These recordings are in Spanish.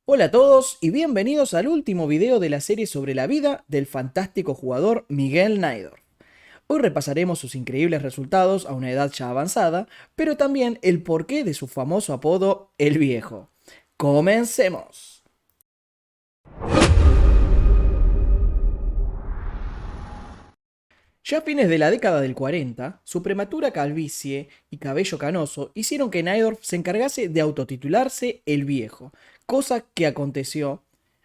Hola a todos y bienvenidos al último video de la serie sobre la vida del fantástico jugador Miguel Naidoo. Hoy repasaremos sus increíbles resultados a una edad ya avanzada, pero también el porqué de su famoso apodo El Viejo. ¡Comencemos! Ya a fines de la década del 40, su prematura calvicie y cabello canoso hicieron que Naidoo se encargase de autotitularse El Viejo, cosa que aconteció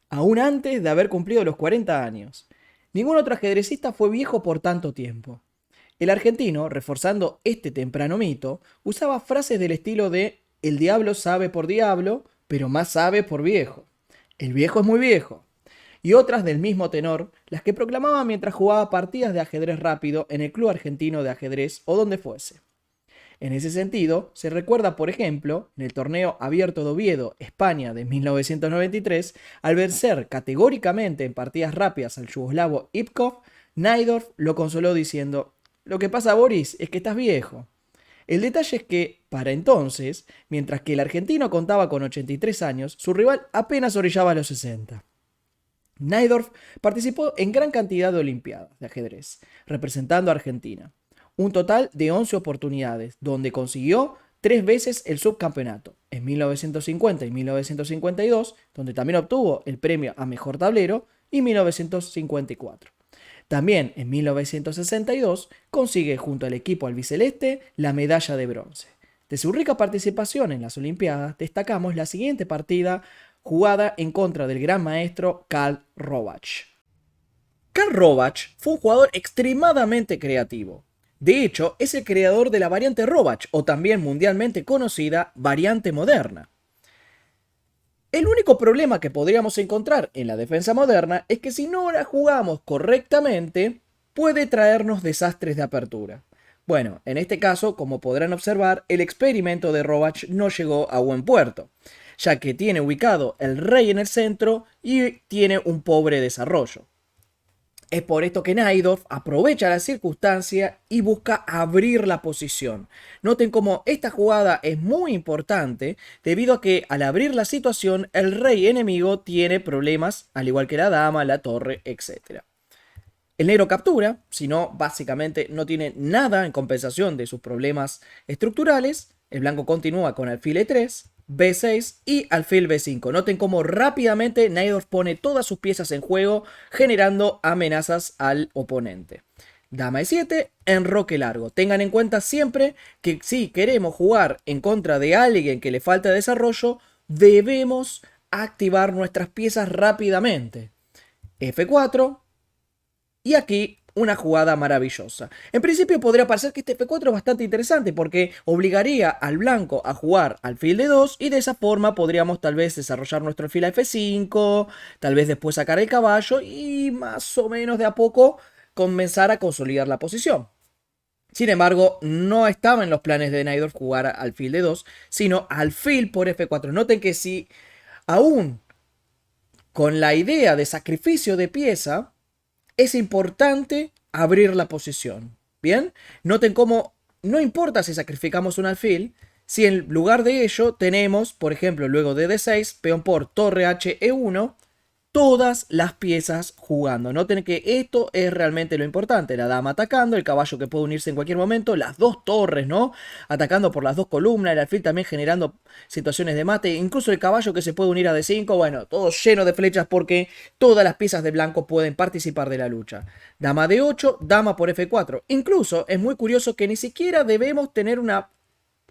aún antes de haber cumplido los 40 años. Ningún otro ajedrecista fue viejo por tanto tiempo. El argentino, reforzando este temprano mito, usaba frases del estilo de el diablo sabe por diablo, pero más sabe por viejo. El viejo es muy viejo. Y otras del mismo tenor, las que proclamaba mientras jugaba partidas de ajedrez rápido en el Club Argentino de Ajedrez o donde fuese. En ese sentido, se recuerda, por ejemplo, en el torneo abierto de Oviedo, España, de 1993, al vencer categóricamente en partidas rápidas al yugoslavo Ipkov, Naidoo lo consoló diciendo: "Lo que pasa, Boris, es que estás viejo". El detalle es que, para entonces, mientras que el argentino contaba con 83 años, su rival apenas orillaba los 60. Naidoo participó en gran cantidad de olimpiadas de ajedrez, representando a Argentina. Un total de 11 oportunidades, donde consiguió 3 veces el subcampeonato, en 1950 y 1952, donde también obtuvo el premio a mejor tablero, y 1954. También en 1962 consigue junto al equipo albiceleste la medalla de bronce. De su rica participación en las Olimpiadas destacamos la siguiente partida jugada en contra del gran maestro Karl Rovach. Karl Rovach fue un jugador extremadamente creativo. De hecho, es el creador de la variante Rovach, o también mundialmente conocida variante moderna. El único problema que podríamos encontrar en la defensa moderna es que si no la jugamos correctamente, puede traernos desastres de apertura. Bueno, en este caso, como podrán observar, el experimento de Rovach no llegó a buen puerto, ya que tiene ubicado el rey en el centro y tiene un pobre desarrollo. Es por esto que Naidoo aprovecha la circunstancia y busca abrir la posición. Noten cómo esta jugada es muy importante debido a que al abrir la situación el rey enemigo tiene problemas, al igual que la dama, la torre, etc. El negro captura, si no, básicamente no tiene nada en compensación de sus problemas estructurales. El blanco continúa con alfil E3, B6 y alfil B5. Noten cómo rápidamente Naidoo pone todas sus piezas en juego, generando amenazas al oponente. Dama E7, enroque largo. Tengan en cuenta siempre que si queremos jugar en contra de alguien que le falta desarrollo, debemos activar nuestras piezas rápidamente. F4, y aquí una jugada maravillosa. En principio podría parecer que este F4 es bastante interesante porque obligaría al blanco a jugar alfil de 2 y de esa forma podríamos tal vez desarrollar nuestro alfil a F5, tal vez después sacar el caballo y más o menos de a poco comenzar a consolidar la posición. Sin embargo, no estaba en los planes de Naidoo jugar alfil de 2, sino alfil por F4. Noten que si aún con la idea de sacrificio de pieza, es importante abrir la posición. Bien, noten cómo no importa si sacrificamos un alfil, si en lugar de ello tenemos, por ejemplo, luego de D6, peón por torre H E1, todas las piezas jugando. Noten que esto es realmente lo importante. La dama atacando, el caballo que puede unirse en cualquier momento, las dos torres, ¿no? Atacando por las dos columnas, el alfil también generando situaciones de mate, incluso el caballo que se puede unir a D5, bueno, todo lleno de flechas porque todas las piezas de blanco pueden participar de la lucha. Dama D8, dama por F4. Incluso es muy curioso que ni siquiera debemos tener una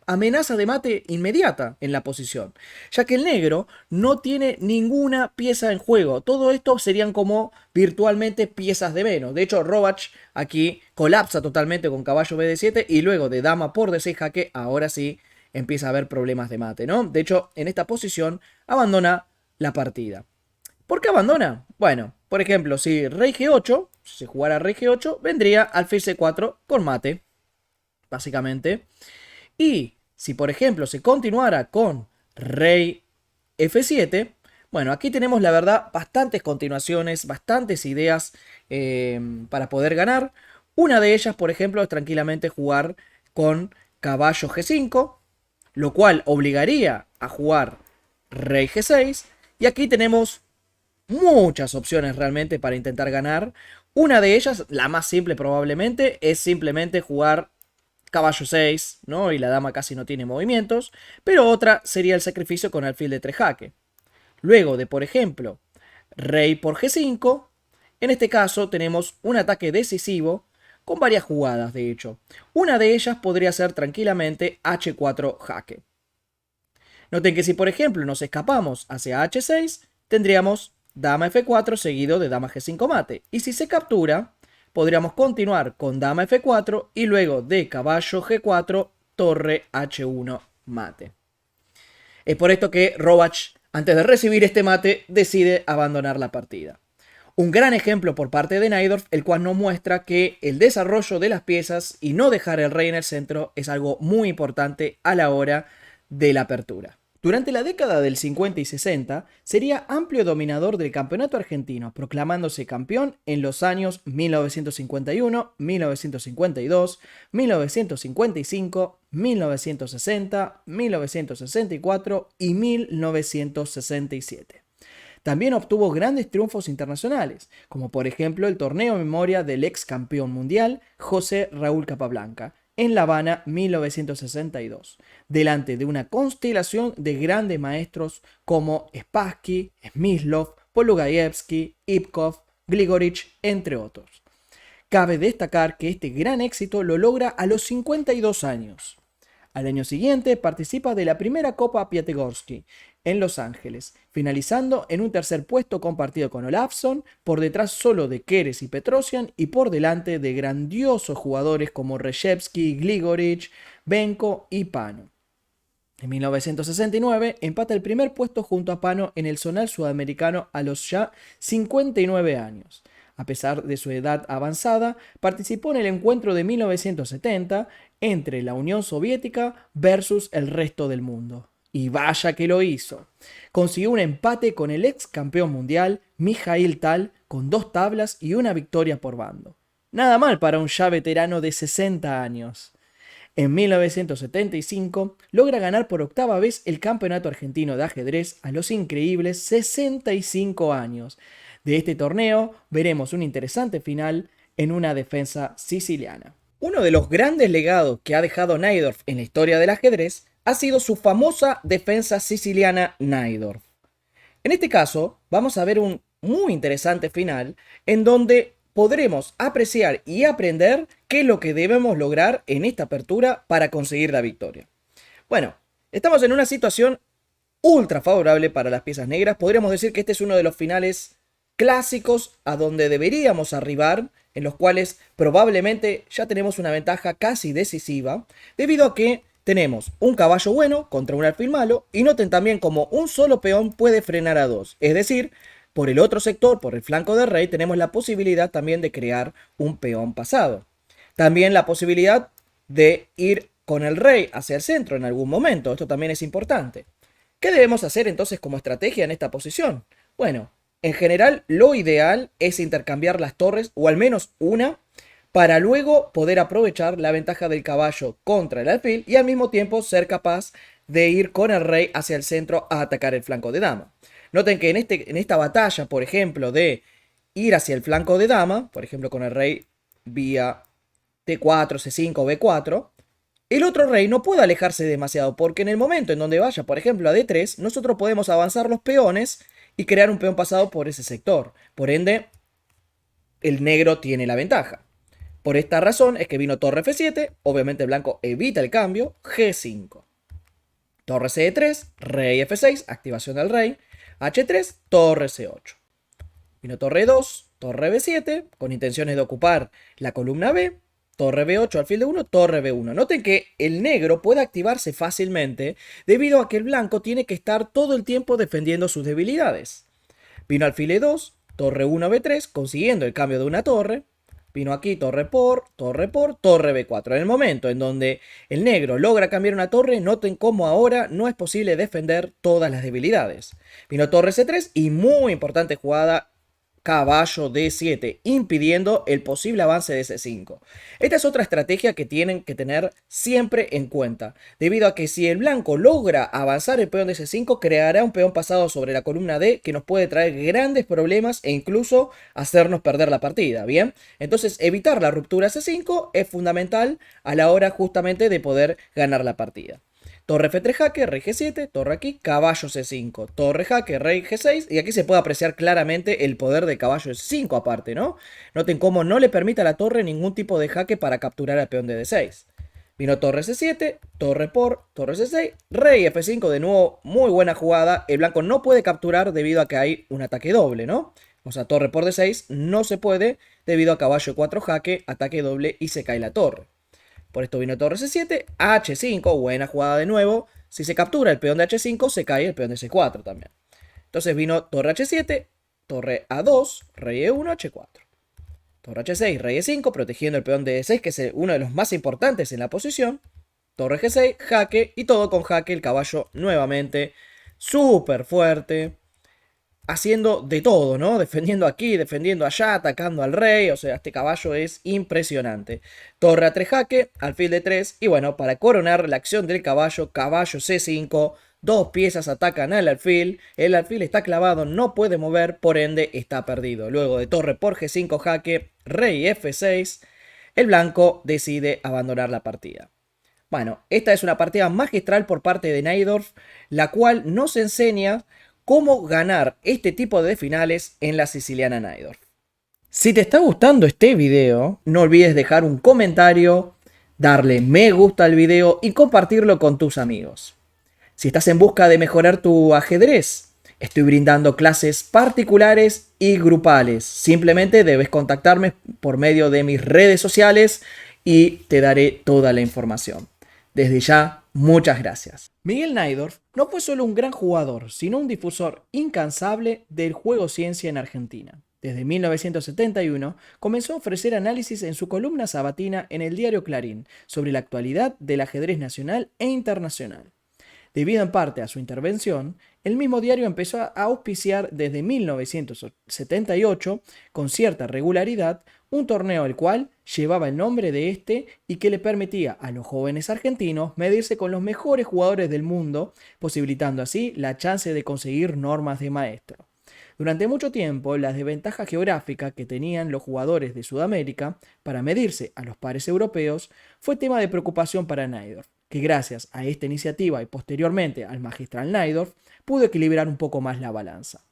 amenaza de mate inmediata en la posición, ya que el negro no tiene ninguna pieza en juego. Todo esto serían como virtualmente piezas de menos. De hecho, Rovach aquí colapsa totalmente con caballo BD7 y luego de dama por D6 jaque, ahora sí empieza a haber problemas de mate, ¿no? De hecho, en esta posición abandona la partida. ¿Por qué abandona? Bueno, por ejemplo, si rey G8, si se jugara rey G8, vendría alfil C4 con mate, básicamente. Y si por ejemplo se continuara con rey F7, bueno, aquí tenemos la verdad bastantes continuaciones, bastantes ideas para poder ganar. Una de ellas, por ejemplo, es tranquilamente jugar con caballo G5, lo cual obligaría a jugar rey G6 Y aquí tenemos muchas opciones realmente para intentar ganar. Una de ellas, la más simple probablemente, es simplemente jugar caballo 6, ¿no? Y la dama casi no tiene movimientos. Pero otra sería el sacrificio con alfil de 3 jaque. Luego de, por ejemplo, rey por G5, en este caso tenemos un ataque decisivo con varias jugadas, de hecho. Una de ellas podría ser tranquilamente H4 jaque. Noten que si, por ejemplo, nos escapamos hacia H6, tendríamos dama F4 seguido de dama G5 mate. Y si se captura, podríamos continuar con dama F4 y luego de caballo G4, torre H1 mate. Es por esto que Rovach, antes de recibir este mate, decide abandonar la partida. Un gran ejemplo por parte de Najdorf, el cual nos muestra que el desarrollo de las piezas y no dejar el rey en el centro es algo muy importante a la hora de la apertura. Durante la década del 50 y 60 sería amplio dominador del campeonato argentino, proclamándose campeón en los años 1951, 1952, 1955, 1960, 1964 y 1967. También obtuvo grandes triunfos internacionales, como por ejemplo el torneo en memoria del ex campeón mundial José Raúl Capablanca, en La Habana 1962, delante de una constelación de grandes maestros como Spassky, Smyslov, Polugayevsky, Ipkov, Grigorich, entre otros. Cabe destacar que este gran éxito lo logra a los 52 años. Al año siguiente participa de la primera Copa Piatigorsky en Los Ángeles, finalizando en un tercer puesto compartido con Olafsson, por detrás solo de Keres y Petrosian y por delante de grandiosos jugadores como Reshevsky, Grigorich, Benko y Pano. En 1969 empata el primer puesto junto a Pano en el zonal sudamericano a los ya 59 años. A pesar de su edad avanzada, participó en el encuentro de 1970 entre la Unión Soviética versus el resto del mundo. Y vaya que lo hizo. Consiguió un empate con el ex campeón mundial Mikhail Tal con 2 tablas y una victoria por bando. Nada mal para un ya veterano de 60 años. En 1975 logra ganar por octava vez el Campeonato Argentino de Ajedrez a los increíbles 65 años. De este torneo veremos un interesante final en una defensa siciliana. Uno de los grandes legados que ha dejado Najdorf en la historia del ajedrez ha sido su famosa defensa siciliana Najdorf. En este caso vamos a ver un muy interesante final en donde podremos apreciar y aprender qué es lo que debemos lograr en esta apertura para conseguir la victoria. Bueno, estamos en una situación ultra favorable para las piezas negras. Podríamos decir que este es uno de los finales clásicos a donde deberíamos arribar, en los cuales probablemente ya tenemos una ventaja casi decisiva, debido a que tenemos un caballo bueno contra un alfil malo, y noten también como un solo peón puede frenar a 2, es decir, por el otro sector, por el flanco del rey, tenemos la posibilidad también de crear un peón pasado. También la posibilidad de ir con el rey hacia el centro en algún momento, esto también es importante. ¿Qué debemos hacer entonces como estrategia en esta posición? Bueno, en general lo ideal es intercambiar las torres, o al menos una, para luego poder aprovechar la ventaja del caballo contra el alfil y al mismo tiempo ser capaz de ir con el rey hacia el centro a atacar el flanco de dama. Noten que en esta batalla, por ejemplo, de ir hacia el flanco de dama, por ejemplo con el rey vía T4, C5, B4, el otro rey no puede alejarse demasiado, porque en el momento en donde vaya, por ejemplo, a D3, nosotros podemos avanzar los peones y crear un peón pasado por ese sector. Por ende, el negro tiene la ventaja. Por esta razón es que vino torre F7, obviamente el blanco evita el cambio, G5. Torre C3, rey F6, activación del rey, H3, torre C8. Vino torre 2, torre B7, con intenciones de ocupar la columna B, torre B8, alfil de 1, torre B1. Noten que el negro puede activarse fácilmente debido a que el blanco tiene que estar todo el tiempo defendiendo sus debilidades. Vino alfil E2, torre 1, B3, consiguiendo el cambio de una torre. Vino aquí torre por, torre B4. En el momento en donde el negro logra cambiar una torre, noten cómo ahora no es posible defender todas las debilidades. Vino torre C3 y muy importante jugada caballo D7, impidiendo el posible avance de C5. Esta es otra estrategia que tienen que tener siempre en cuenta, debido a que si el blanco logra avanzar el peón de C5, creará un peón pasado sobre la columna D que nos puede traer grandes problemas e incluso hacernos perder la partida, ¿bien? Entonces evitar la ruptura C5 es fundamental a la hora justamente de poder ganar la partida. Torre F3 jaque, rey G7, torre aquí, caballo C5, torre jaque, rey G6, y aquí se puede apreciar claramente el poder del caballo C5 aparte, ¿no? Noten cómo no le permite a la torre ningún tipo de jaque para capturar al peón de D6. Vino torre C7, torre por, torre C6, rey F5, de nuevo muy buena jugada. El blanco no puede capturar debido a que hay un ataque doble, ¿no? O sea, torre por D6 no se puede debido a caballo 4 jaque, ataque doble y se cae la torre. Por esto vino torre C7, H5, buena jugada de nuevo. Si se captura el peón de H5, se cae el peón de C4 también. Entonces vino torre H7, torre A2, rey E1, H4. Torre H6, rey E5, protegiendo el peón de E6, que es uno de los más importantes en la posición. Torre G6, jaque, y todo con jaque, el caballo nuevamente súper fuerte. Haciendo de todo, ¿no? Defendiendo aquí, defendiendo allá, atacando al rey. O sea, este caballo es impresionante. Torre A3 jaque, alfil de 3. Y bueno, para coronar la acción del caballo, caballo C5. Dos piezas atacan al alfil. El alfil está clavado, no puede mover, por ende está perdido. Luego de torre por G5 jaque, rey F6. El blanco decide abandonar la partida. Bueno, esta es una partida magistral por parte de Najdorf, la cual nos enseña cómo ganar este tipo de finales en la siciliana Najdorf. Si te está gustando este video, no olvides dejar un comentario, darle me gusta al video y compartirlo con tus amigos. Si estás en busca de mejorar tu ajedrez, estoy brindando clases particulares y grupales. Simplemente debes contactarme por medio de mis redes sociales y te daré toda la información. Desde ya, muchas gracias. Miguel Najdorf no fue solo un gran jugador, sino un difusor incansable del juego ciencia en Argentina. Desde 1971 comenzó a ofrecer análisis en su columna sabatina en el diario Clarín sobre la actualidad del ajedrez nacional e internacional. Debido en parte a su intervención, el mismo diario empezó a auspiciar desde 1978, con cierta regularidad, un torneo el cual llevaba el nombre de este y que le permitía a los jóvenes argentinos medirse con los mejores jugadores del mundo, posibilitando así la chance de conseguir normas de maestro. Durante mucho tiempo, la desventaja geográfica que tenían los jugadores de Sudamérica para medirse a los pares europeos fue tema de preocupación para Najdorf, que gracias a esta iniciativa y posteriormente al magistral Najdorf, pudo equilibrar un poco más la balanza.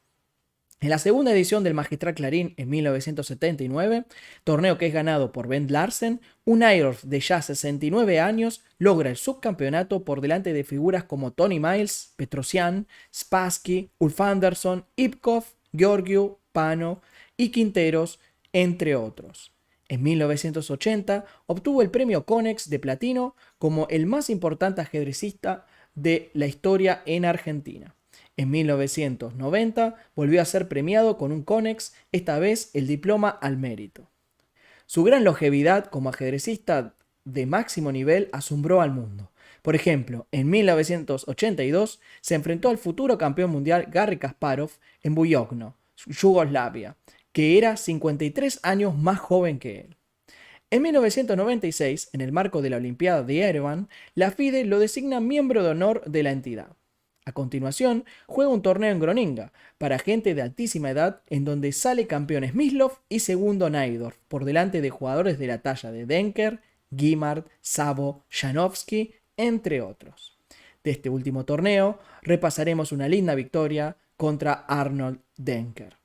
En la segunda edición del Magistral Clarín en 1979, torneo que es ganado por Ben Larsen, un Najdorf de ya 69 años logra el subcampeonato por delante de figuras como Tony Miles, Petrosian, Spassky, Ulf Andersson, Ipkov, Georgiou, Pano y Quinteros, entre otros. En 1980 obtuvo el premio Konex de platino como el más importante ajedrecista de la historia en Argentina. En 1990 volvió a ser premiado con un Konex, esta vez el diploma al mérito. Su gran longevidad como ajedrecista de máximo nivel asombró al mundo. Por ejemplo, en 1982 se enfrentó al futuro campeón mundial Garry Kasparov en Buyogno, Yugoslavia, que era 53 años más joven que él. En 1996, en el marco de la Olimpiada de Yerevan, la FIDE lo designa miembro de honor de la entidad. A continuación, juega un torneo en Groninga, para gente de altísima edad, en donde sale campeón Smyslov y segundo Najdorf, por delante de jugadores de la talla de Denker, Guimard, Szabo, Janowski, entre otros. De este último torneo, repasaremos una linda victoria contra Arnold Denker.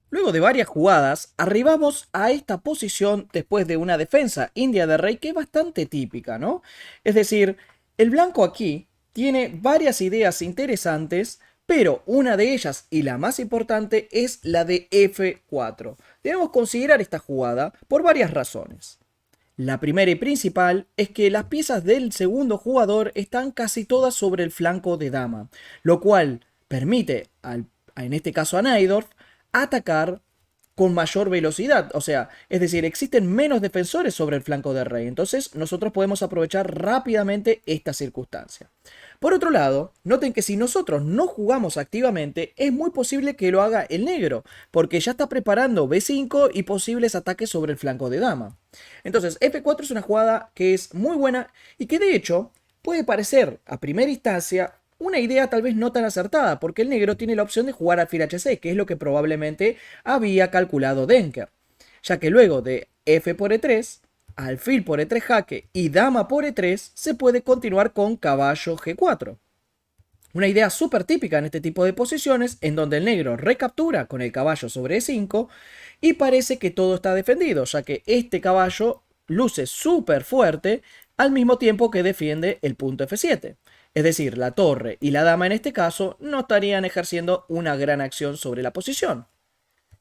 Luego de varias jugadas, arribamos a esta posición después de una defensa india de rey que es bastante típica, ¿no? Es decir, el blanco aquí tiene varias ideas interesantes, pero una de ellas, y la más importante, es la de F4. Debemos considerar esta jugada por varias razones. La primera y principal es que las piezas del segundo jugador están casi todas sobre el flanco de dama, lo cual permite, en este caso a Najdorf, atacar con mayor velocidad. O sea, es decir, existen menos defensores sobre el flanco del rey. Entonces nosotros podemos aprovechar rápidamente esta circunstancia. Por otro lado, noten que si nosotros no jugamos activamente, es muy posible que lo haga el negro, porque ya está preparando B5 y posibles ataques sobre el flanco de dama. Entonces, F4 es una jugada que es muy buena y que de hecho puede parecer a primera instancia una idea tal vez no tan acertada, porque el negro tiene la opción de jugar alfil H6, que es lo que probablemente había calculado Denker, ya que luego de F por E3, alfil por E3 jaque y dama por E3, se puede continuar con caballo G4. Una idea súper típica en este tipo de posiciones, en donde el negro recaptura con el caballo sobre E5 y parece que todo está defendido, ya que este caballo luce súper fuerte al mismo tiempo que defiende el punto F7. Es decir, la torre y la dama en este caso no estarían ejerciendo una gran acción sobre la posición.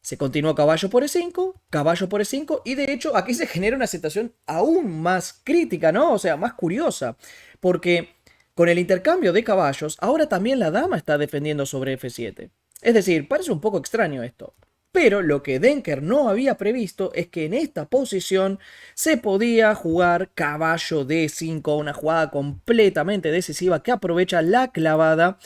Se continúa caballo por E5 y de hecho aquí se genera una situación aún más crítica, ¿no? O sea, más curiosa, porque con el intercambio de caballos, ahora también la dama está defendiendo sobre F7. Es decir, parece un poco extraño esto. Pero lo que Denker no había previsto es que en esta posición se podía jugar caballo D5, una jugada completamente decisiva que aprovecha la clavada.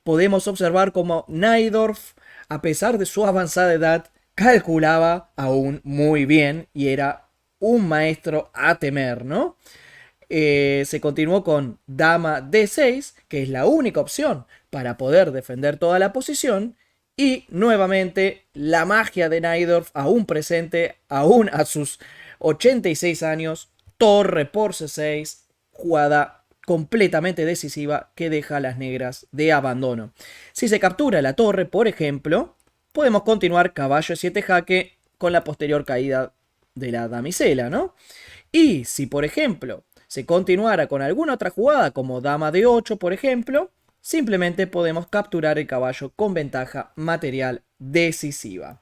Podemos observar como Najdorf, a pesar de su avanzada edad, calculaba aún muy bien y era un maestro a temer, ¿no? Se continuó con dama D6, que es la única opción para poder defender toda la posición. Y nuevamente la magia de Najdorf aún presente, aún a sus 86 años, torre por C6, jugada completamente decisiva que deja a las negras de abandono. Si se captura la torre, por ejemplo, podemos continuar caballo 7 jaque con la posterior caída de la damisela, ¿no? Y si, por ejemplo, se continuara con alguna otra jugada como dama de 8, por ejemplo, simplemente podemos capturar el caballo con ventaja material decisiva.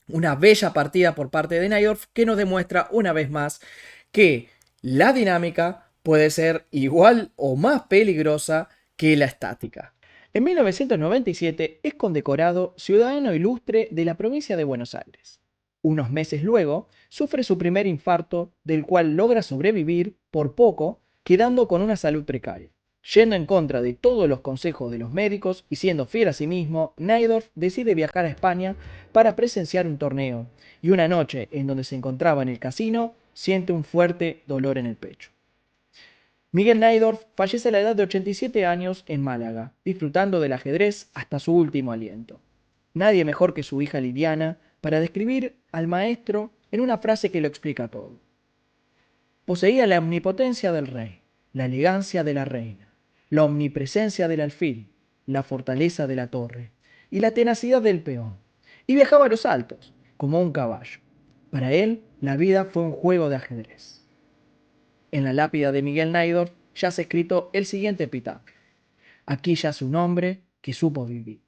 Una bella partida por parte de Najdorf que nos demuestra una vez más que la dinámica puede ser igual o más peligrosa que la estática. En 1997 es condecorado Ciudadano Ilustre de la provincia de Buenos Aires. Unos meses luego, sufre su primer infarto, del cual logra sobrevivir por poco, quedando con una salud precaria. Yendo en contra de todos los consejos de los médicos y siendo fiel a sí mismo, Najdorf decide viajar a España para presenciar un torneo, y una noche en donde se encontraba en el casino, siente un fuerte dolor en el pecho. Miguel Najdorf fallece a la edad de 87 años en Málaga, disfrutando del ajedrez hasta su último aliento. Nadie mejor que su hija Liliana para describir al maestro en una frase que lo explica todo. Poseía la omnipotencia del rey, la elegancia de la reina, la omnipresencia del alfil, la fortaleza de la torre y la tenacidad del peón. Y viajaba a los altos, como un caballo. Para él, la vida fue un juego de ajedrez. En la lápida de Miguel Najdorf yace escrito el siguiente epitafio. Aquí yace un hombre que supo vivir.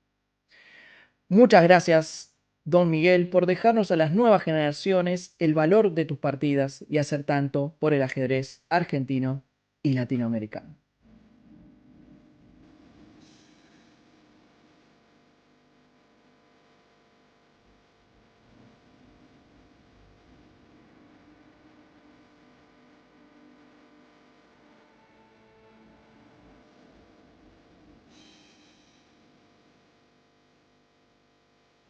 Muchas gracias, don Miguel, por dejarnos a las nuevas generaciones el valor de tus partidas y hacer tanto por el ajedrez argentino y latinoamericano.